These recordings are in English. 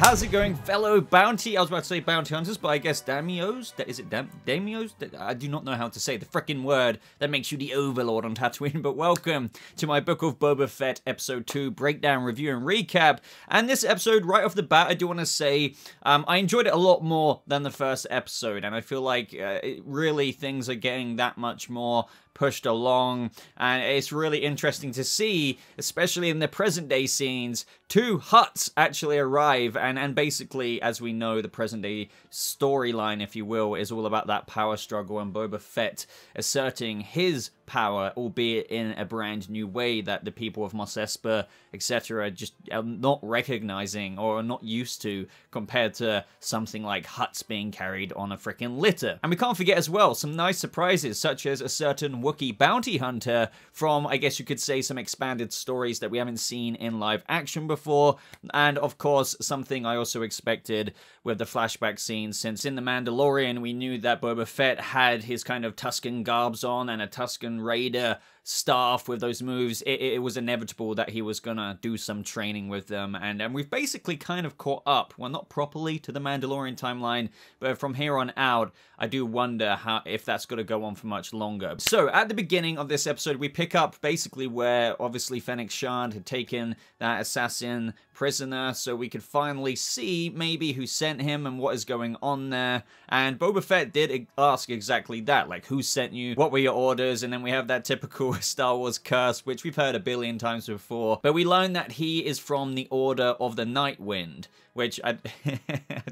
How's it going, fellow bounty? I was about to say bounty hunters, but I guess daimios? Is it daimios? I do not know how to say the frickin' word that makes you the overlord on Tatooine, but welcome to my Book of Boba Fett episode 2 breakdown, review, and recap. And this episode, right off the bat, I do want to say I enjoyed it a lot more than the first episode, and I feel like really things are getting that much more pushed along, and it's really interesting to see, especially in the present day scenes, 2 Hutts actually arrive, and basically, as we know, the present day storyline, if you will, is all about that power struggle and Boba Fett asserting his power, albeit in a brand new way that the people of Mos Espa, etc., just are not recognizing or are not used to, compared to something like Hutts being carried on a freaking litter. And we can't forget as well some nice surprises, such as a certain Wookiee bounty hunter from, I guess you could say, some expanded stories that we haven't seen in live action before, and of course something I also expected with the flashback scenes, since in The Mandalorian we knew that Boba Fett had his kind of Tusken garbs on and a Tusken Raider staff with those moves. It was inevitable that he was gonna do some training with them, and we've basically kind of caught up, well, not properly to the Mandalorian timeline, but from here on out I do wonder if that's gonna go on for much longer. So at the beginning of this episode we pick up basically where obviously Fennec Shand had taken that assassin prisoner, so we could finally see maybe who sent him and what is going on there. And Boba Fett did ask exactly that, like, who sent you, what were your orders, and then we have that typical Star Wars curse, which we've heard a billion times before, but we learn that he is from the Order of the Night Wind, which I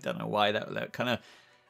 don't know why that kind of...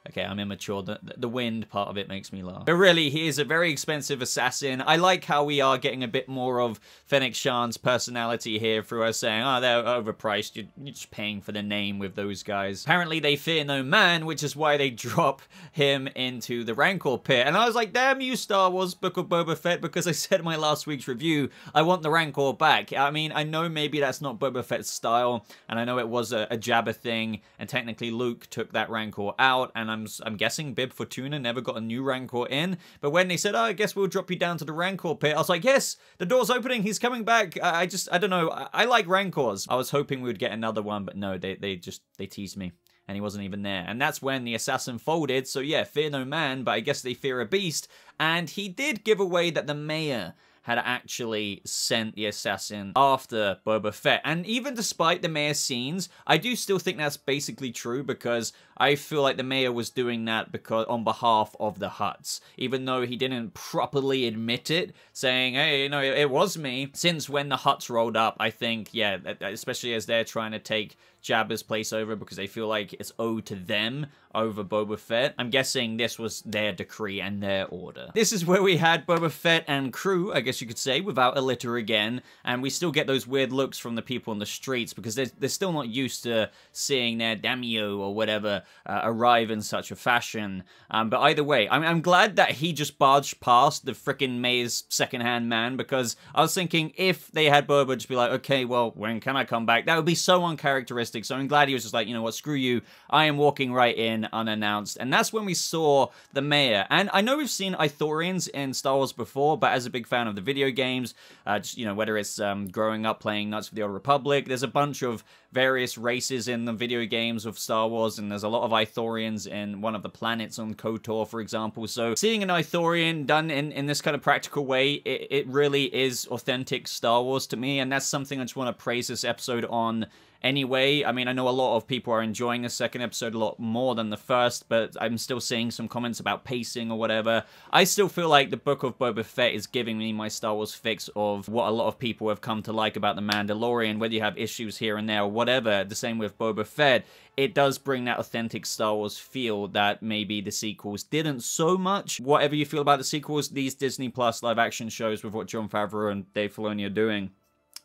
Okay, I'm immature. The wind part of it makes me laugh. But really, he is a very expensive assassin. I like how we are getting a bit more of Fennec Shand's personality here through her saying, oh, they're overpriced. You're just paying for the name with those guys. Apparently, they fear no man, which is why they drop him into the Rancor pit. And I was like, damn you, Star Wars Book of Boba Fett, because I said in my last week's review, I want the Rancor back. I mean, I know maybe that's not Boba Fett's style, and I know it was a Jabba thing, and technically Luke took that Rancor out, and I'm guessing Bib Fortuna never got a new Rancor in, but when they said, oh, I guess we'll drop you down to the Rancor pit, I was like, yes, the door's opening, he's coming back. I don't know, I like Rancors. I was hoping we would get another one, but no, they teased me. And he wasn't even there. And that's when the assassin folded, so yeah, fear no man, but I guess they fear a beast. And he did give away that the mayor had actually sent the assassin after Boba Fett. And even despite the mayor's scenes, I do still think that's basically true, because I feel like the mayor was doing that because on behalf of the Hutts, even though he didn't properly admit it, saying, hey, you know, it was me. Since when the Hutts rolled up, I think, yeah, especially as they're trying to take Jabba's place over because they feel like it's owed to them over Boba Fett, I'm guessing this was their decree and their order. This is where we had Boba Fett and crew, I guess you could say, without a litter again, and we still get those weird looks from the people on the streets because they're still not used to seeing their daimyo or whatever arrive in such a fashion. But either way, I'm glad that he just barged past the frickin' mayor's second-hand man, because I was thinking if they had Boba just be like, okay, well, when can I come back? That would be so uncharacteristic. So I'm glad he was just like, you know what, screw you. I am walking right in unannounced. And that's when we saw the mayor. And I know we've seen Ithorians in Star Wars before, but as a big fan of the video games, just, you know, whether it's growing up playing Knights of the Old Republic, there's a bunch of various races in the video games of Star Wars, and there's a lot of Ithorians in one of the planets on KOTOR, for example. So seeing an Ithorian done in this kind of practical way, it really is authentic Star Wars to me, and that's something I just want to praise this episode on. Anyway, I mean, I know a lot of people are enjoying the second episode a lot more than the first, but I'm still seeing some comments about pacing or whatever. I still feel like the Book of Boba Fett is giving me my Star Wars fix of what a lot of people have come to like about The Mandalorian, whether you have issues here and there or whatever. The same with Boba Fett. It does bring that authentic Star Wars feel that maybe the sequels didn't so much. Whatever you feel about the sequels, these Disney Plus live action shows with what Jon Favreau and Dave Filoni are doing,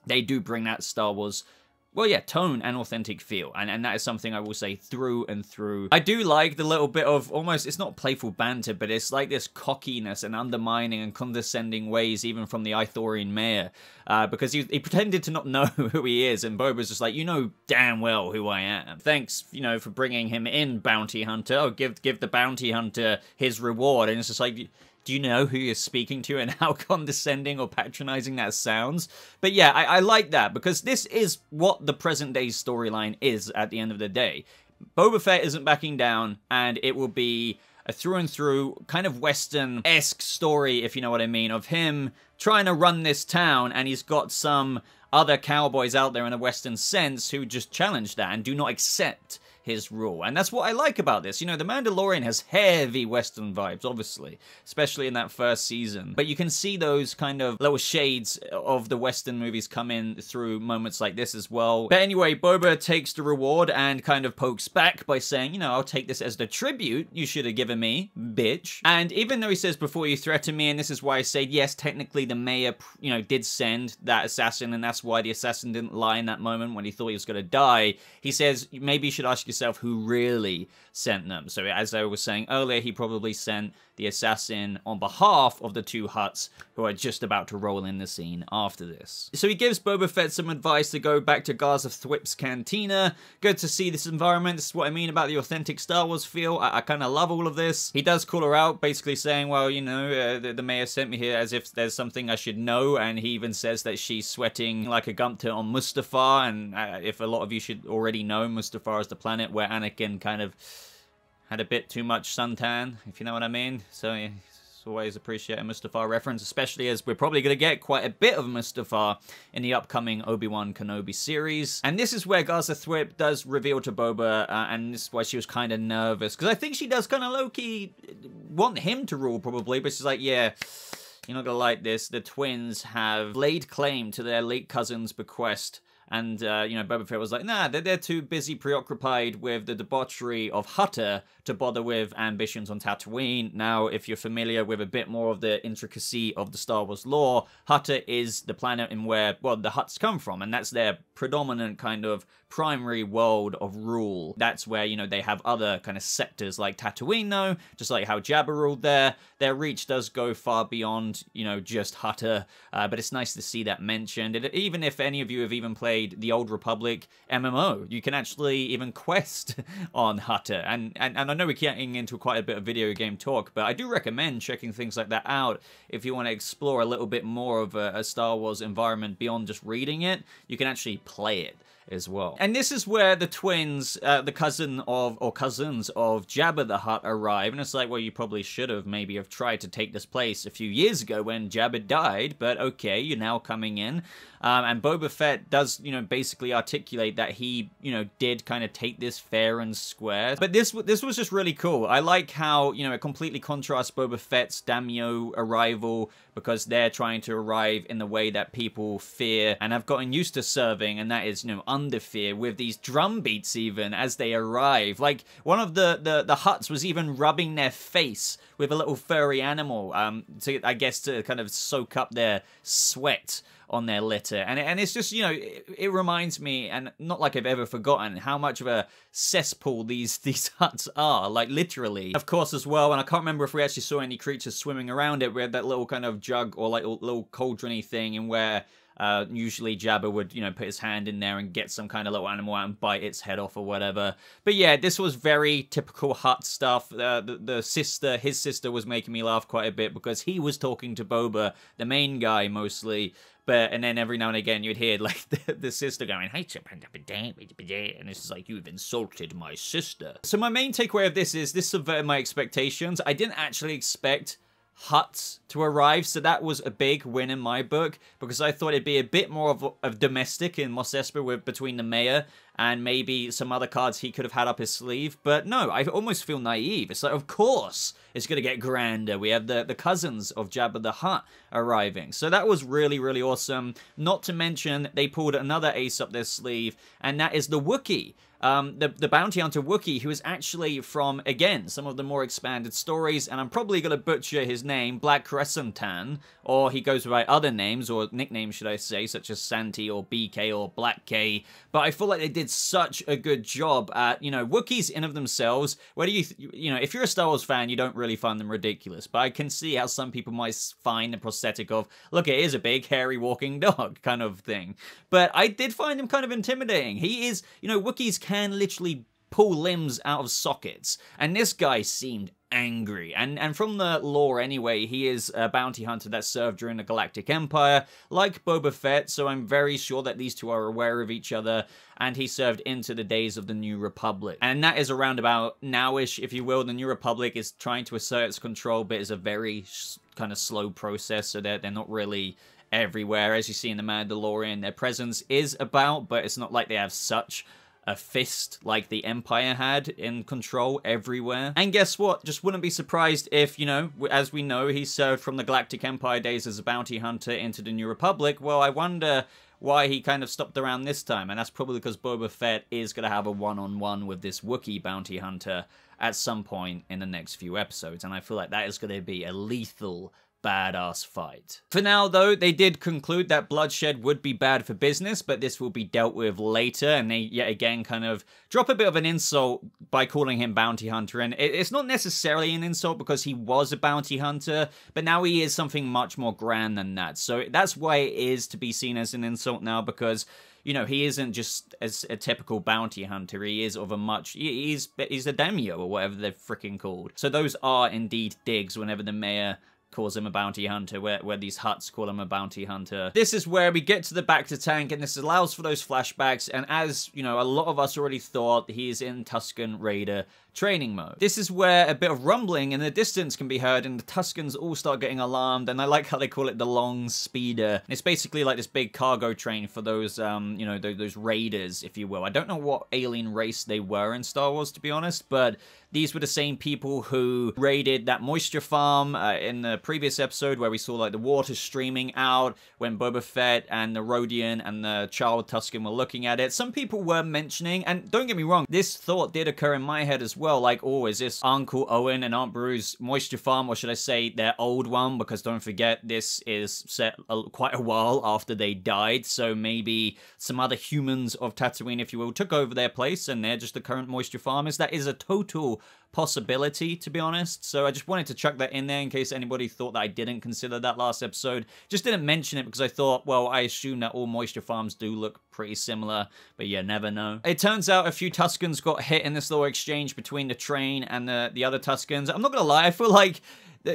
they do bring that Star Wars, well, yeah, tone and authentic feel, and that is something I will say through and through. I do like the little bit of almost, it's not playful banter, but it's like this cockiness and undermining and condescending ways, even from the Ithorian mayor, because he pretended to not know who he is, and Boba's just like, you know damn well who I am. Thanks, you know, for bringing him in, bounty hunter. Oh, give the bounty hunter his reward, and it's just like, do you know who you're speaking to and how condescending or patronizing that sounds? But yeah, I like that, because this is what the present day storyline is at the end of the day. Boba Fett isn't backing down, and it will be a through and through kind of Western-esque story, if you know what I mean, of him trying to run this town, and he's got some other cowboys out there in a Western sense who just challenge that and do not accept his rule. And that's what I like about this. You know, The Mandalorian has heavy Western vibes, obviously, especially in that first season. But you can see those kind of little shades of the Western movies come in through moments like this as well. But anyway, Boba takes the reward and kind of pokes back by saying, you know, I'll take this as the tribute you should have given me, bitch. And even though he says, before you threaten me, and this is why I say, yes, technically the mayor, you know, did send that assassin, and that's why the assassin didn't lie in that moment when he thought he was going to die. He says, maybe you should ask yourself who really sent them. So as I was saying earlier, he probably sent the assassin on behalf of the two Hutts who are just about to roll in the scene after this. So he gives Boba Fett some advice to go back to Garza Thwip's cantina. Good to see this environment. This is what I mean about the authentic Star Wars feel. I kind of love all of this. He does call her out, basically saying, well, you know, the mayor sent me here as if there's something I should know, and he even says that she's sweating like a gumpter on Mustafar, and if a lot of you should already know, Mustafar is the planet where Anakin kind of had a bit too much suntan, if you know what I mean. So yeah, it's always appreciate a Mustafar reference, especially as we're probably going to get quite a bit of Mustafar in the upcoming Obi-Wan Kenobi series. And this is where Garza Thwip does reveal to Boba, and this is why she was kind of nervous, because I think she does kind of low-key want him to rule, probably, but she's like, yeah, you're not going to like this. The twins have laid claim to their late cousin's bequest. And, you know, Boba Fett was like, nah, they're too busy preoccupied with the debauchery of Hutter to bother with ambitions on Tatooine. Now, if you're familiar with a bit more of the intricacy of the Star Wars lore, Hutter is the planet in where, well, the Hutts come from, and that's their predominant kind of primary world of rule. That's where, you know, they have other kind of sectors like Tatooine, though, just like how Jabba ruled there. Their reach does go far beyond, you know, just Hutter, but it's nice to see that mentioned. Even if any of you have even played the Old Republic MMO, you can actually even quest on Hutter. And I know we're getting into quite a bit of video game talk, but I do recommend checking things like that out if you want to explore a little bit more of a Star Wars environment beyond just reading it. You can actually play it as well. And this is where the twins, the cousin of, or cousins of Jabba the Hutt arrive, and it's like, well, you probably should have maybe have tried to take this place a few years ago when Jabba died, but okay, you're now coming in. And Boba Fett does, you know, basically articulate that he, you know, did kind of take this fair and square. But this was just really cool. I like how, you know, it completely contrasts Boba Fett's daimyo arrival, because they're trying to arrive in the way that people fear and have gotten used to serving, and that is, you know, under fear, with these drum beats even as they arrive. Like, one of the Hutts was even rubbing their face with a little furry animal, I guess to kind of soak up their sweat on their litter. And it's just, you know, it reminds me, and not like I've ever forgotten, how much of a cesspool these Hutts are, like literally. Of course as well, and I can't remember if we actually saw any creatures swimming around it, we had that little kind of jug or like little cauldron-y thing in where usually Jabba would, you know, put his hand in there and get some kind of little animal out and bite its head off or whatever. But yeah, this was very typical Hutt stuff. His sister was making me laugh quite a bit, because he was talking to Boba, the main guy mostly. And then every now and again you'd hear like the sister going, hey, and it's just like, you've insulted my sister. So my main takeaway of this is, this subverted my expectations. I didn't actually expect Hutts to arrive, so that was a big win in my book, because I thought it'd be a bit more of domestic in Mos Espa between the mayor and maybe some other cards he could have had up his sleeve. But no, I almost feel naive. It's like, of course it's going to get grander. We have the cousins of Jabba the Hutt arriving. So that was really, really awesome. Not to mention, they pulled another ace up their sleeve, and that is the Wookiee. The bounty hunter Wookiee, who is actually from, again, some of the more expanded stories, and I'm probably going to butcher his name, Black Crescentan, or he goes by other names, or nicknames, should I say, such as Santi, or BK, or Black K, but I feel like they did such a good job at, you know, Wookiees in of themselves, whether you know, if you're a Star Wars fan, you don't really find them ridiculous, but I can see how some people might find the prosthetic of, look, it is a big, hairy, walking dog, kind of thing, but I did find him kind of intimidating. He is, you know, Wookiees can literally pull limbs out of sockets, and this guy seemed angry. And from the lore anyway, he is a bounty hunter that served during the Galactic Empire, like Boba Fett, so I'm very sure that these two are aware of each other, and he served into the days of the New Republic. And that is around about nowish, if you will. The New Republic is trying to assert its control, but it's a very kind of slow process, so they're not really everywhere. As you see in The Mandalorian, their presence is about, but it's not like they have such a fist like the Empire had in control everywhere. And guess what? Just wouldn't be surprised if, you know, as we know, he served from the Galactic Empire days as a bounty hunter into the New Republic. Well, I wonder why he kind of stopped around this time, and that's probably because Boba Fett is going to have a one-on-one with this Wookiee bounty hunter at some point in the next few episodes, and I feel like that is going to be a lethal badass fight. For now, though, they did conclude that bloodshed would be bad for business, but this will be dealt with later, and they yet again kind of drop a bit of an insult by calling him bounty hunter, and it's not necessarily an insult because he was a bounty hunter, but now he is something much more grand than that, so that's why it is to be seen as an insult now, because you know, he isn't just as a typical bounty hunter. He is of a much... He's a daimyo, or whatever they're freaking called. So those are indeed digs whenever the mayor calls him a bounty hunter, where these Hutts call him a bounty hunter. This is where we get to the back to tank, and this allows for those flashbacks, and as, you know, a lot of us already thought, he's in Tusken Raider training mode. This is where a bit of rumbling in the distance can be heard, and the Tuskens all start getting alarmed, and I like how they call it the long speeder. It's basically like this big cargo train for those, you know, those raiders, if you will. I don't know what alien race they were in Star Wars, to be honest, but these were the same people who raided that moisture farm in the previous episode where we saw like the water streaming out when Boba Fett and the Rodian and the child Tusken were looking at it. Some people were mentioning, and don't get me wrong, this thought did occur in my head as well, like, oh, is this Uncle Owen and Aunt Beru's moisture farm, or should I say their old one, because don't forget, this is set quite a while after they died, so maybe some other humans of Tatooine, if you will, took over their place, and they're just the current moisture farmers. That is a total possibility, to be honest, so I just wanted to chuck that in there in case anybody thought that I didn't consider that last episode. Just didn't mention it because I thought, well, I assume that all moisture farms do look pretty similar, but you never know. It turns out a few Tuskens got hit in this little exchange between the train and the other Tuskens. I'm not gonna lie, I feel like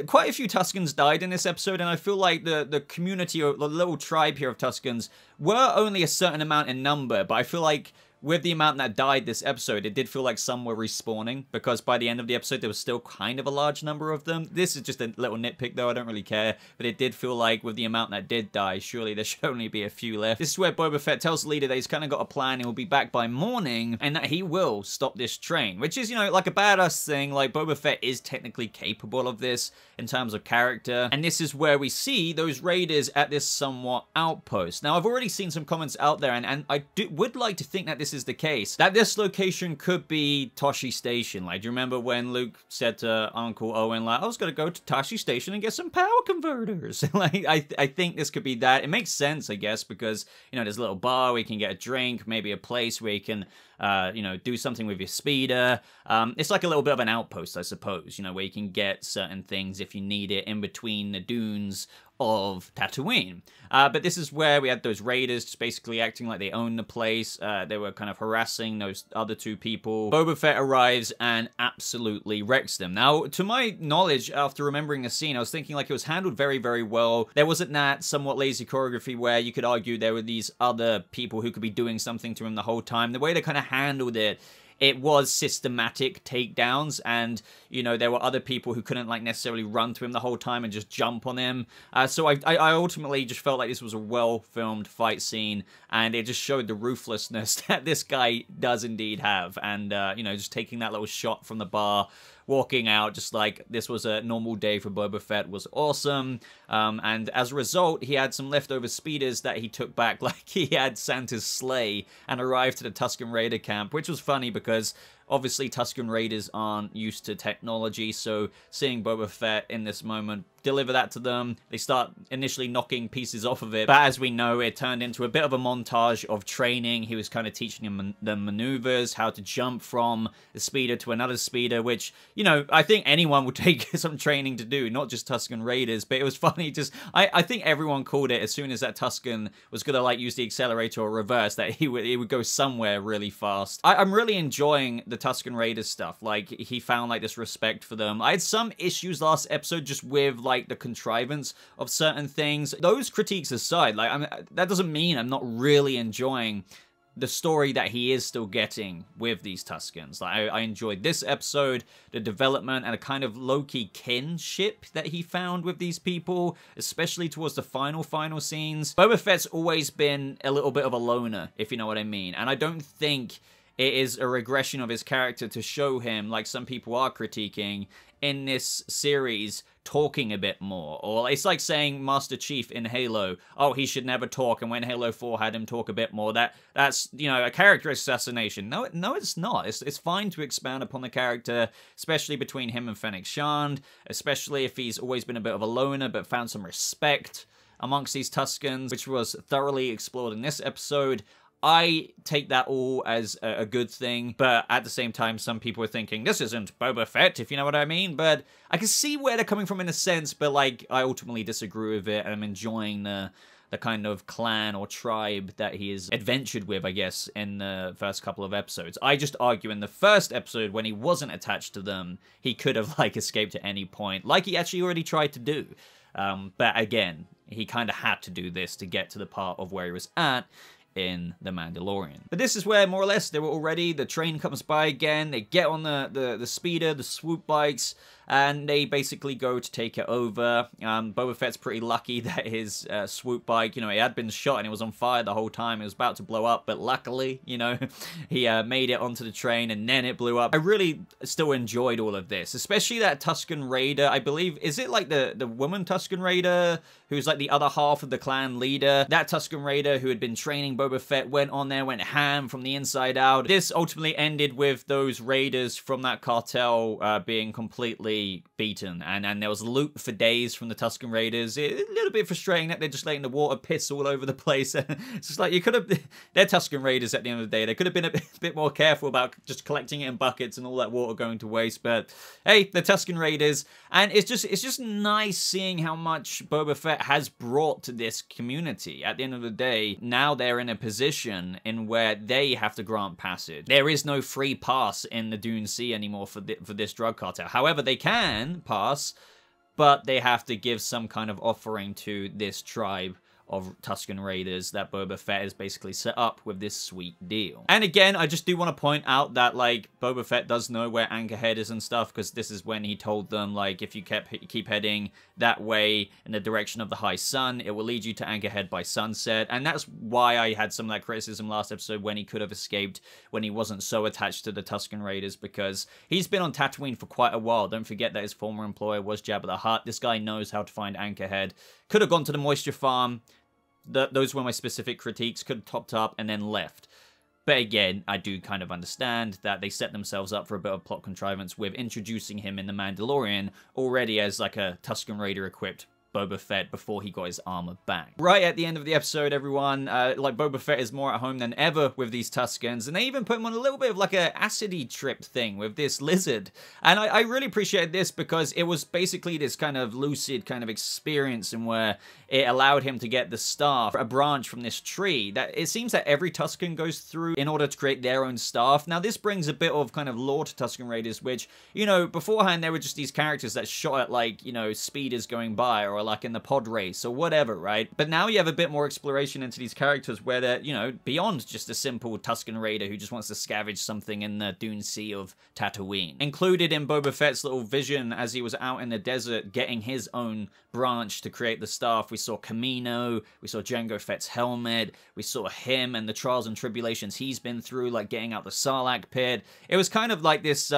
quite a few Tuskens died in this episode, and I feel like the community, or the little tribe here of Tuskens, were only a certain amount in number, but I feel like with the amount that died this episode, it did feel like some were respawning, because by the end of the episode, there was still kind of a large number of them. This is just a little nitpick, though. I don't really care, but it did feel like with the amount that did die, surely there should only be a few left. This is where Boba Fett tells the leader that he's kind of got a plan, he will be back by morning, and that he will stop this train, which is, you know, like a badass thing. Like, Boba Fett is technically capable of this in terms of character, and this is where we see those raiders at this somewhat outpost. Now, I've already seen some comments out there, and I would like to think that this is the case, that this location could be Tosche Station. Like, do you remember when Luke said to Uncle Owen, like, I was gonna go to Tosche Station and get some power converters? Like, I think this could be that. It makes sense, I guess, because, you know, there's a little bar where you can get a drink, maybe a place where you can you know, do something with your speeder. It's like a little bit of an outpost, I suppose, you know, where you can get certain things if you need it in between the dunes of Tatooine. But this is where we had those raiders just basically acting like they own the place. They were kind of harassing those other two people. Boba Fett arrives and absolutely wrecks them. Now, to my knowledge, after remembering the scene, I was thinking like it was handled very, very well. There wasn't that somewhat lazy choreography where you could argue there were these other people who could be doing something to him the whole time. The way they kind of handled it, it was systematic takedowns, and, you know, there were other people who couldn't, like, necessarily run to him the whole time and just jump on him. So I ultimately just felt like this was a well-filmed fight scene, and it just showed the ruthlessness that this guy does indeed have. And, you know, just taking that little shot from the bar, walking out just like this was a normal day for Boba Fett was awesome. And as a result, he had some leftover speeders that he took back like he had Santa's sleigh, and arrived to the Tusken Raider camp, which was funny because obviously Tusken Raiders aren't used to technology, so seeing Boba Fett in this moment deliver that to them, they start initially knocking pieces off of it, but as we know, it turned into a bit of a montage of training. He was kind of teaching them the maneuvers, how to jump from a speeder to another speeder, which, you know, I think anyone would take some training to do, not just Tusken Raiders. But it was funny, just, I think everyone called it as soon as that Tusken was gonna, like, use the accelerator or reverse, that he would go somewhere really fast. I'm really enjoying the the Tusken Raiders stuff. Like, he found, like, this respect for them. I had some issues last episode just with, like, the contrivance of certain things. Those critiques aside, like, that doesn't mean I'm not really enjoying the story that he is still getting with these Tuskens. Like, I enjoyed this episode, the development, and a kind of low-key kinship that he found with these people, especially towards the final scenes. Boba Fett's always been a little bit of a loner, if you know what I mean, and I don't think it is a regression of his character to show him, like some people are critiquing, in this series, talking a bit more. Or it's like saying Master Chief in Halo, oh, he should never talk, and when Halo 4 had him talk a bit more, that's, you know, a character assassination. No, it's not. It's fine to expand upon the character, especially between him and Fennec Shand, especially if he's always been a bit of a loner, but found some respect amongst these Tuskens, which was thoroughly explored in this episode. I take that all as a good thing, but at the same time, some people are thinking, this isn't Boba Fett, if you know what I mean, but I can see where they're coming from in a sense, but, like, I ultimately disagree with it, and I'm enjoying the kind of clan or tribe that he has adventured with, I guess, in the first couple of episodes. I just argue in the first episode, when he wasn't attached to them, he could have, like, escaped at any point, like he actually already tried to do. But again, he kind of had to do this to get to the part of where he was at in The Mandalorian. But this is where, more or less, they were already, the train comes by again, they get on the speeder, the swoop bikes, and they basically go to take it over. Boba Fett's pretty lucky that his swoop bike, you know, it had been shot and it was on fire the whole time. It was about to blow up, but luckily, you know, he made it onto the train and then it blew up. I really still enjoyed all of this, especially that Tusken Raider. I believe, is it like the woman Tusken Raider who's like the other half of the clan leader? That Tusken Raider who had been training Boba Fett went on there, went ham from the inside out. This ultimately ended with those raiders from that cartel being completely beaten, and there was loot for days from the Tusken Raiders. A little bit frustrating that they're just letting the water piss all over the place. It's just like, you could have, they're Tusken Raiders at the end of the day. They could have been a bit more careful about just collecting it in buckets and all that water going to waste, but hey, the Tusken Raiders, and it's just nice seeing how much Boba Fett has brought to this community. At the end of the day, now they're in a position in where they have to grant passage. There is no free pass in the Dune Sea anymore for this drug cartel. However, they can pass, but they have to give some kind of offering to this tribe of Tusken Raiders that Boba Fett has basically set up with this sweet deal. And again, I just do want to point out that, like, Boba Fett does know where Anchorhead is and stuff, because this is when he told them, like, if you keep heading that way in the direction of the high sun, it will lead you to Anchorhead by sunset. And that's why I had some of that criticism last episode when he could have escaped, when he wasn't so attached to the Tusken Raiders, because he's been on Tatooine for quite a while. Don't forget that his former employer was Jabba the Hutt. This guy knows how to find Anchorhead. Could have gone to the moisture farm. Those were my specific critiques. Could have topped up and then left. But again, I do kind of understand that they set themselves up for a bit of plot contrivance with introducing him in The Mandalorian already as like a Tusken Raider equipped Boba Fett before he got his armor back. Right at the end of the episode, everyone, like, Boba Fett is more at home than ever with these Tuskens, and they even put him on a little bit of like a acidy trip thing with this lizard. And I really appreciated this because it was basically this kind of lucid kind of experience in where it allowed him to get the staff, a branch from this tree that it seems that every Tusken goes through in order to create their own staff. Now, this brings a bit of kind of lore to Tusken Raiders, which, you know, beforehand they were just these characters that shot at, like, you know, speeders going by, or like in the pod race or whatever, right? But now you have a bit more exploration into these characters where they're, you know, beyond just a simple Tusken Raider who just wants to scavenge something in the Dune Sea of Tatooine. Included in Boba Fett's little vision as he was out in the desert getting his own branch to create the staff, we saw Kamino, we saw Jango Fett's helmet, we saw him and the trials and tribulations he's been through, like getting out the Sarlacc pit. It was kind of like this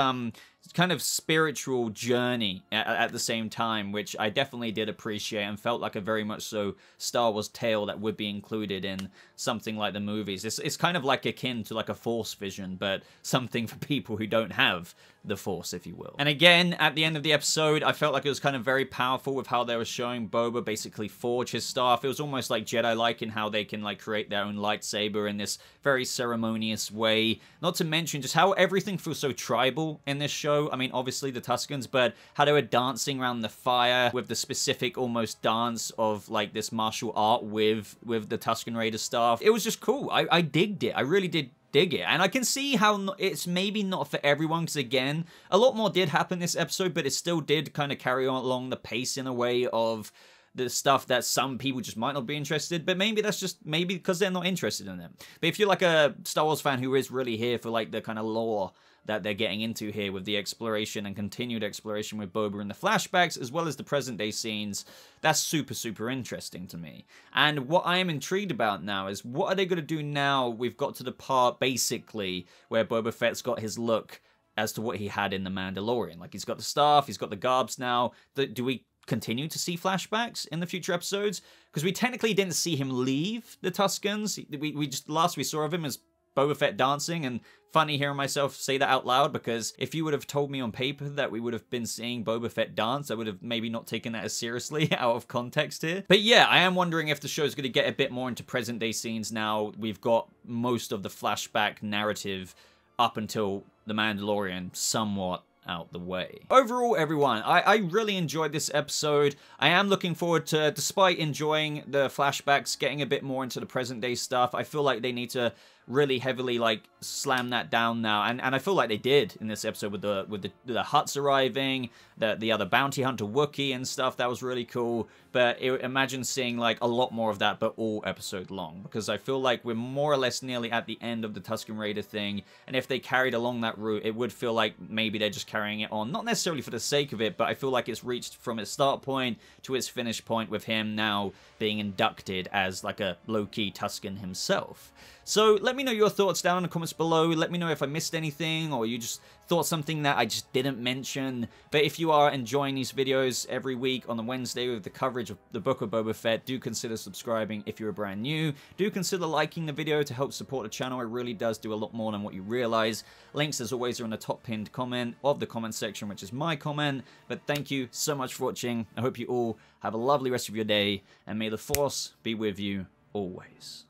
kind of spiritual journey at the same time, which I definitely did appreciate and felt like a very much so Star Wars tale that would be included in something like the movies. It's kind of like akin to like a Force vision, but something for people who don't have the Force, if you will. And again, at the end of the episode, I felt like it was kind of very powerful with how they were showing Boba basically forge his staff. It was almost like Jedi-like in how they can like create their own lightsaber in this very ceremonious way. Not to mention just how everything feels so tribal in this show. I mean, obviously the Tuskens, but how they were dancing around the fire with the specific almost dance of like this martial art with the Tusken Raider staff. It was just cool. I digged it. I really did dig it. And I can see how it's maybe not for everyone, because again, a lot more did happen this episode, but it still did kind of carry on along the pace in a way of the stuff that some people just might not be interested, but maybe that's just maybe because they're not interested in it. But if you're like a Star Wars fan who is really here for like the kind of lore that they're getting into here with the exploration and continued exploration with Boba in the flashbacks, as well as the present day scenes, that's super, super interesting to me. And what I am intrigued about now is, what are they going to do now? We've got to the part, basically, where Boba Fett's got his look as to what he had in The Mandalorian. Like, he's got the staff, he's got the garbs now. Do we continue to see flashbacks in the future episodes? Because we technically didn't see him leave the Tuskens. We just, last we saw of him as Boba Fett dancing, and funny hearing myself say that out loud, because if you would have told me on paper that we would have been seeing Boba Fett dance, I would have maybe not taken that as seriously out of context here. But yeah, I am wondering if the show's going to get a bit more into present day scenes now. We've got most of the flashback narrative up until The Mandalorian somewhat out the way. Overall, everyone, I really enjoyed this episode. I am looking forward to, despite enjoying the flashbacks, getting a bit more into the present day stuff. I feel like they need to really heavily like slam that down now, and I feel like they did in this episode with the Hutts arriving, the other bounty hunter Wookiee and stuff. That was really cool. But imagine seeing like a lot more of that, but all episode long, because I feel like we're more or less nearly at the end of the Tusken Raider thing, and if they carried along that route, it would feel like maybe they're just carrying it on, not necessarily for the sake of it, but I feel like it's reached from its start point to its finish point, with him now being inducted as like a low-key Tusken himself. So let me know your thoughts down in the comments below. Let me know if I missed anything, or you just thought something that I just didn't mention. But if you are enjoying these videos every week on the Wednesday with the coverage of the Book of Boba Fett, do consider subscribing if you're brand new. Do consider liking the video to help support the channel. It really does do a lot more than what you realize. Links, as always, are in the top pinned comment of the comment section, which is my comment. But thank you so much for watching. I hope you all have a lovely rest of your day, and may the Force be with you always.